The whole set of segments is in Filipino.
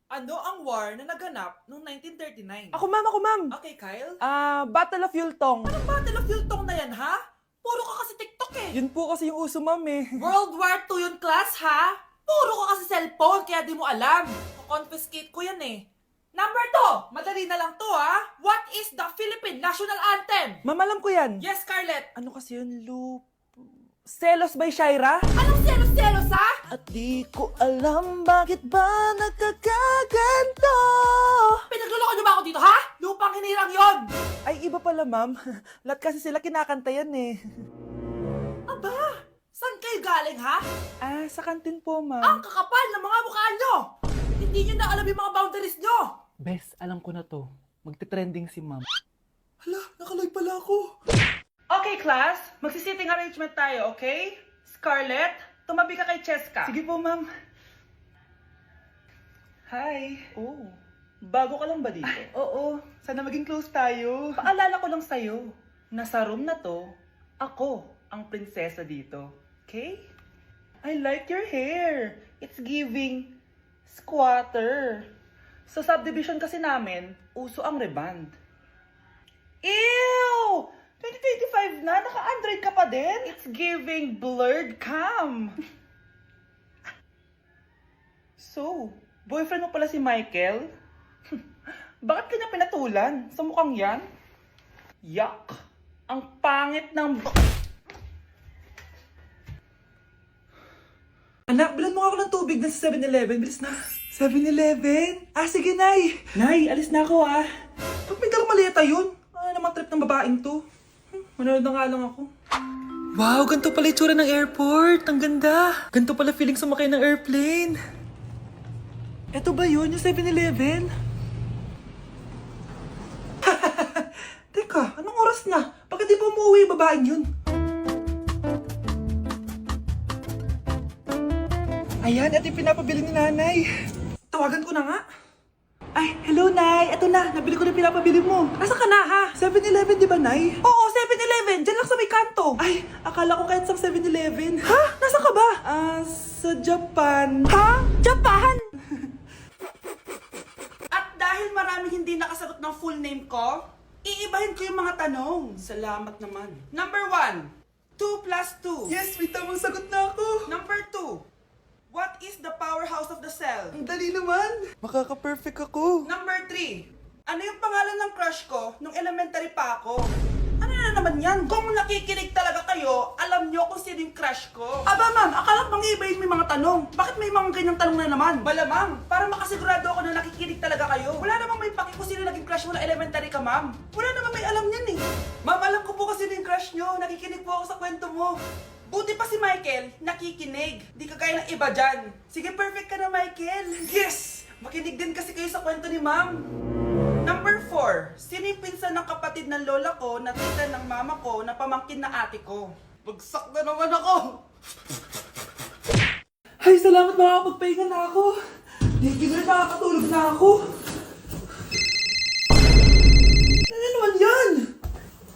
Ano ang war na naganap noong 1939? Ako ma'am. Okay, Kyle. Battle of Yultong. Anong Battle of Yultong na yan, ha? Puro ka kasi TikTok eh. Yun po kasi yung uso ma'am eh. World War II yun, class, ha? Puro ka kasi cellphone, kaya di mo alam. Confiscate ko yan eh. Number 2, madali na lang to, ha? What is the Philippine National Anthem? Ma'am, alam ko yan. Yes, Scarlett. Ano kasi yun, Selos by Shaira? Anong selos-selos, ha? At di ko alam bakit ba nagkakaganto. Pinagluloko niyo ba ako dito, ha? Lupang hinirang yon. Ay, iba pala ma'am. Lahat kasi sila kinakanta yan eh. Aba, saan kayo galing, ha? Sa kantin po Ang ma'am. kakapal ng mga mukha nyo! Hindi nyo na alam yung mga boundaries nyo! Bes, alam ko na to. Magte-trending si ma'am. Hala, nakaloy pala ako. Okay, class. Magsisitting arrangement tayo, okay? Scarlett, tumabi ka kay Cheska. Sige po ma'am. Hi. Oh, bago ka lang ba dito? Oo, sana maging close tayo. Paalala ko lang sa'yo, na sa room na to, ako ang prinsesa dito. Okay? I like your hair. It's giving squatter. Sa subdivision kasi namin, uso ang reband. Ew! 2025 na, naka-Android ka pa din? It's giving blurred cam. So, boyfriend mo pala si Michael? Bakit kanya pinatulan? Sa mukhang yan? Yuck! Ang pangit ng... Anak, bilan mo ako ng tubig na sa 7-Eleven. Bilis na. 7-Eleven? Sige, Nay. Nay, alis na ako Ba't may dalang maleta yun? Ano naman trip ng babaeng to? Manonood na nga lang ako. Wow, ganito pala itsura ng airport. Ang ganda. Ganito pala feeling sumakay ng airplane. Eto ba yun, yung 7-Eleven? Teka, anong oras na? Bakit di pa umuwi yung babaeng yun? Ayan, ito yung pinapabili ni nanay. Tawagan ko na nga. Ay, hello, Nay. Eto na, nabili ko na yung pinapabili mo. Nasa ka na, ha? 7-Eleven, di ba, Nay? Oo, 7-Eleven. Diyan lang sa may kanto. Ay, akala ko kahit sa 7-Eleven. Ha? Nasa ka ba? Sa Japan. Ha? Japan? At dahil maraming hindi nakasagot ng full name ko, iibahin ko yung mga tanong. Salamat naman. Number 1, 2 plus 2. Yes, may tamang sagot na ako. Number 2, what is the powerhouse of the cell? Ang dali naman. Makaka-perfect ako. Number 3, ano yung pangalan ng crush ko nung elementary pa ako? Ano na naman yan? Kung nakikinig talaga kayo, alam nyo kung sino yung crush ko. Aba ma'am, akala ko ibahin may mga tanong. Bakit may mga ganyang tanong na naman? Malamang, para makasigurado ako na nakikinig talaga kayo. Wala namang may paki kung sino naging crush mo na elementary ka, ma'am. Wala namang may alam yan eh. Ma'am, alam ko po kasi yung crush nyo. Nakikinig po ako sa kwento mo. Buti pa si Michael, nakikinig. Di kagaya ng iba dyan. Sige, perfect ka na, Michael. Yes! Makinig din kasi kayo sa kwento ni ma'am. Number 4, sino yung pinsan ng kapatid ng lola ko na tita ng mama ko na pamangkin na ate ko? Bagsak na naman ako! Ay, salamat, makakapagpahinga na ako. Thank you, Lord, makakatulog na ako. Ano naman yan?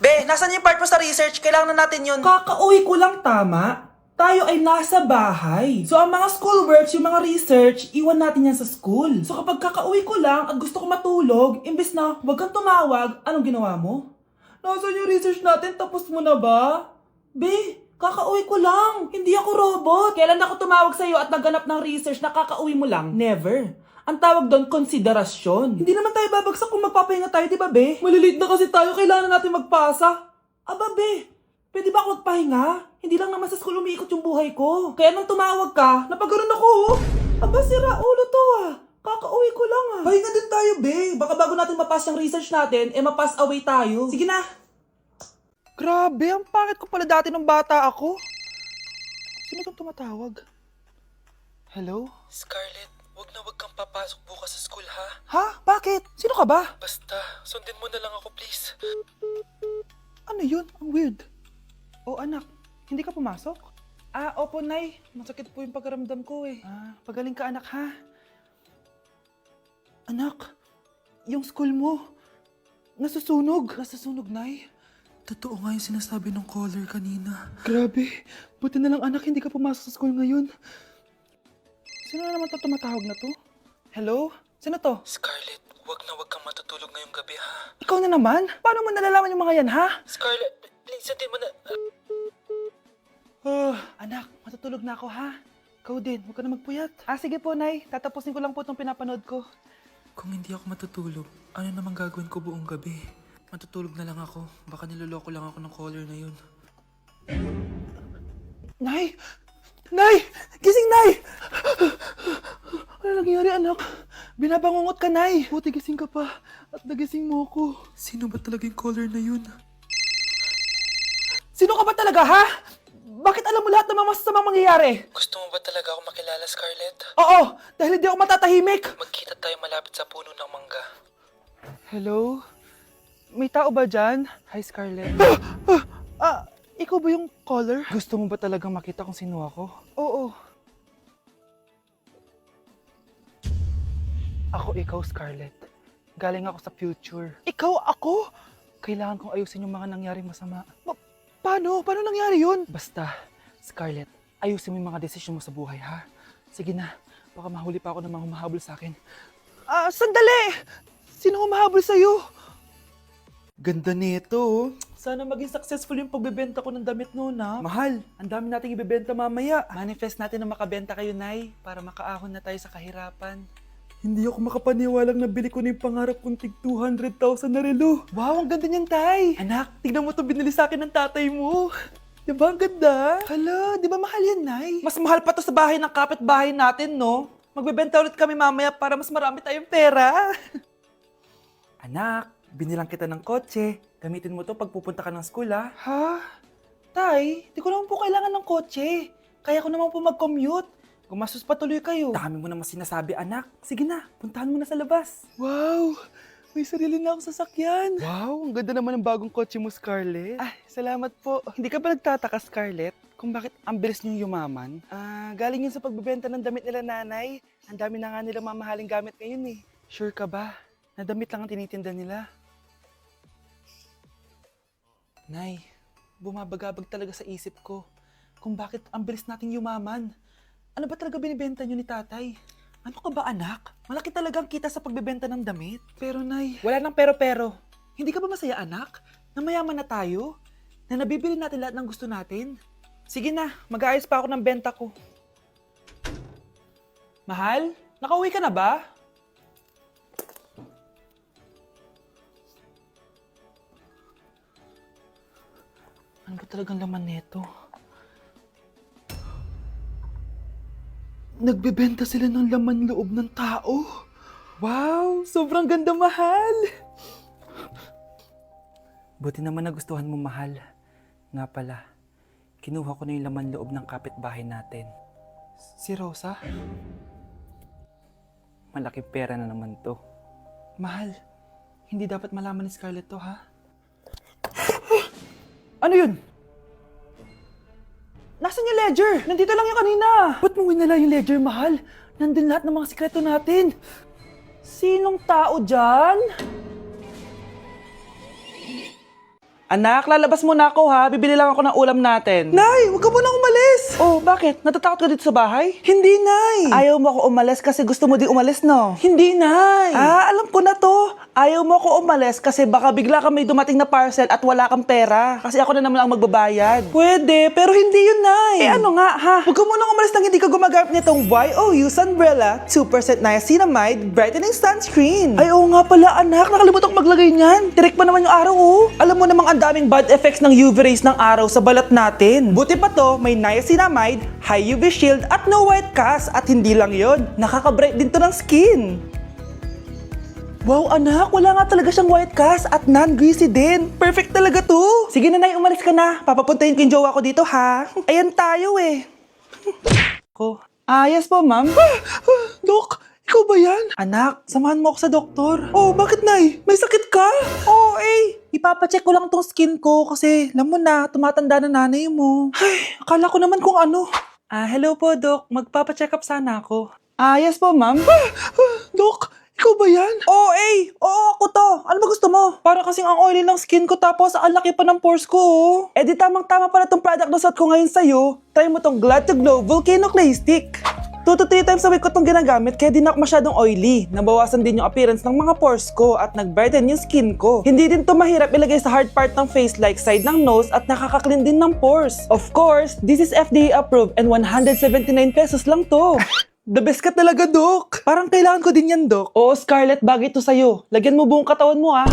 Be, nasan yung part mo sa research? Kailangan na natin yun. Kakauwi ko lang, tama? Tayo ay nasa bahay. So, ang mga schoolworks, yung mga research, iwan natin yan sa school. So, kapag kakauwi ko lang at gusto ko matulog, imbes na wag kang tumawag, anong ginawa mo? Nasaan yung research natin? Tapos mo na ba? Be, kakauwi ko lang. Hindi ako robot. Kailan ako tumawag sa'yo at nagganap ng research na kakauwi mo lang? Never. Ang tawag doon, konsiderasyon. Hindi naman tayo babagsak kung magpapahinga tayo, di ba, be? Malilate na kasi tayo, kailangan natin magpasa. Aba, be, pwede ba ako magpahinga? Hindi lang naman sa school umiikot yung buhay ko. Kaya nang tumawag ka, napaganon ako, oh. Aba, sira ulo to, Kakauwi ko lang, Pahinga din tayo, be. Baka bago natin mapass yung research natin, mapass away tayo. Sige na. Grabe, ang pangit ko pala dati nung bata ako. Sino kang tumatawag? Hello? Scarlett, wag na wag kang papasok bukas sa school, ha? Ha? Bakit? Sino ka ba? Basta, sundin mo na lang ako, please. Ano yun? Ang weird. Oh, anak, hindi ka pumasok? Opo, Nay. Masakit po yung pagkaramdam ko eh. Pagaling ka, anak, ha? Anak, yung school mo, nasusunog. Nasusunog, Nay? Totoo nga yung sinasabi ng caller kanina. Grabe. Buti na lang, anak, hindi ka pumasok sa school ngayon. Sino na naman tumatawag na to? Hello? Sino to? Scarlett, wag kang matutulog ngayong gabi ha. Ikaw na naman? Paano mo nalalaman yung mga yan, ha? Scarlett, please, hindi mo na... Anak, matutulog na ako, ha? Ikaw din, huwag ka na magpuyat. Sige po, Nay. Tatapusin ko lang po itong pinapanood ko. Kung hindi ako matutulog, ano namang gagawin ko buong gabi? Matutulog na lang ako. Baka niloloko lang ako ng caller na yun. Nay! Nay! Gising, Nay! Ano nangyari, anak? Binabangungot ka, Nay. Buti gising ka pa. At nagising mo ako. Sino ba talaga yung caller na yun? Sino ka ba talaga, ha? Bakit alam mo lahat ng mga masasamang mangyayari? Gusto mo ba talaga ako makilala, Scarlett? Oo, dahil hindi ako matatahimik. Magkita tayo malapit sa puno ng mangga. Hello? May tao ba dyan? Hi, Scarlett. Ikaw ba yung caller? Gusto mo ba talagang makita kung sino ako? Oo. Ako ikaw, Scarlett. Galing ako sa future. Ikaw ako? Kailangan kong ayusin yung mga nangyaring masama. Paano? Paano nangyari yun? Basta, Scarlett, ayusin mo yung mga desisyon mo sa buhay, ha? Sige na, baka mahuli pa ako ng mga humahabol sa akin. Sandali! Sino humahabol sa'yo? Ganda nito, oh. Sana maging successful yung pagbebenta ko ng damit noon, ha? Mahal, ang dami nating ibebenta mamaya. Manifest natin na makabenta kayo, Nay, para makaahon na tayo sa kahirapan. Hindi ako makapaniwalang nabili ko na yung pangarap kong tig 200,000 na relo. Wow, ang ganda niyan, Tay. Anak, tignan mo to binili sa akin ng tatay mo. Diba ang ganda? Hala, di ba mahal yan, Nay? Mas mahal pa to sa bahay ng kapitbahay natin, no? Magbebenta ulit kami mamaya para mas marami tayong pera. Anak, binilang kita ng kotse. Gamitin mo to pag pupunta ka ng school, ha? Ha? Tay, di ko naman po kailangan ng kotse. Kaya ko naman po mag-commute. Gumastos pa tuloy kayo. Dami mo naman sinasabi, anak. Sige na, puntahan mo na sa labas. Wow! May sarili na akong sasakyan. Wow, ang ganda naman ng bagong kotse mo, Scarlett. Salamat po. Hindi ka ba nagtataka, Scarlett, kung bakit ang bilis niyong yumaman? Galing yun sa pagbebenta ng damit nila, nanay. Ang dami na nga nila mamahaling gamit ngayon, eh. Sure ka ba? Na damit lang ang tinitinda nila? Nay, bumabagabag talaga sa isip ko kung bakit ang bilis nating yumaman. Ano ba talaga binibenta niyo ni tatay? Ano ka ba, anak? Malaki talagang kita sa pagbebenta ng damit. Pero, Nay, wala nang pero-pero. Hindi ka ba masaya, anak? Na mayaman na tayo? Na nabibili natin lahat ng gusto natin? Sige na, mag-aayos pa ako ng benta ko. Mahal, nakauwi ka na ba? Ano ba talagang laman nito? Nagbebenta sila ng laman loob ng tao. Wow, sobrang ganda, mahal. Buti naman nagustuhan mo, mahal. Nga pala, kinuha ko na yung laman loob ng kapitbahay natin. Si Rosa? Malaking pera na naman to. Mahal, hindi dapat malaman ni Scarlett to, ha? Ano yun? Nasaan yung ledger? Nandito lang yung kanina. Ba't mo winala yung ledger, mahal? Nandun lahat ng mga sikreto natin. Sinong tao dyan? Anak, lalabas muna ako, ha? Bibili lang ako ng ulam natin. Nay, huwag ka munang umalis! Oh, bakit? Natatakot ka dito sa bahay? Hindi, Nay! Ayaw mo ako umalis kasi gusto mo di umalis, no? Hindi, Nay! Alam ko na to. Ayaw mo ako umalis kasi baka bigla ka may dumating na parcel at wala kang pera. Kasi ako na naman ang magbabayad. Pwede, pero hindi yun, Nay. Ano nga, ha? Huwag ka munang umalis nang hindi ka gumagamit nitong YOU Sunbrella 2% Niacinamide Brightening Sunscreen. Ay, oo nga pala, anak. Nakalimutan ko maglagay niyan. Direct pa naman yung araw, oh. Alam mo namang ang daming bad effects ng UV rays ng araw sa balat natin. Buti pa to, may niacinamide, high UV shield at no white cast. At hindi lang yon, nakaka-bright din to ng skin. Wow, anak, wala nga talaga siyang white cast at non-greasy din. Perfect talaga to. Sige na, Nay, umalis ka na. Papapuntahin ko yung jowa ko dito, ha? Ayan tayo, eh. Yes po, ma'am. Dok, ikaw ba yan? Anak, samahan mo ako sa doktor. Oh, bakit, Nay? May sakit ka? Oo, ipapacheck ko lang tong skin ko kasi alam mo na, tumatanda na nanay mo. Ay, akala ko naman kung ano. Hello po, Dok. Magpapacheck up sana ako. Yes po, ma'am. Dok, ikaw ba yan? Oo, ako to. Ano ba gusto mo? Para kasing ang oily ng skin ko tapos ang laki pa ng pores ko, oh. Di tamang-tama pala tong product na suot ko ngayon sa'yo. Try mo tong Glad to Glow Volcano Clay Stick. 2 to 3 times a week ko itong ginagamit kaya di na ako masyadong oily. Nabawasan din yung appearance ng mga pores ko at nag-brighten yung skin ko. Hindi din to mahirap ilagay sa hard part ng face like side ng nose at nakaka-clean din ng pores. Of course, this is FDA approved and 179 pesos lang to. The best ka talaga, Doc. Parang kailangan ko din yan, Doc. Oo, Scarlett, bagay to sa'yo. Lagyan mo buong katawan mo, ah.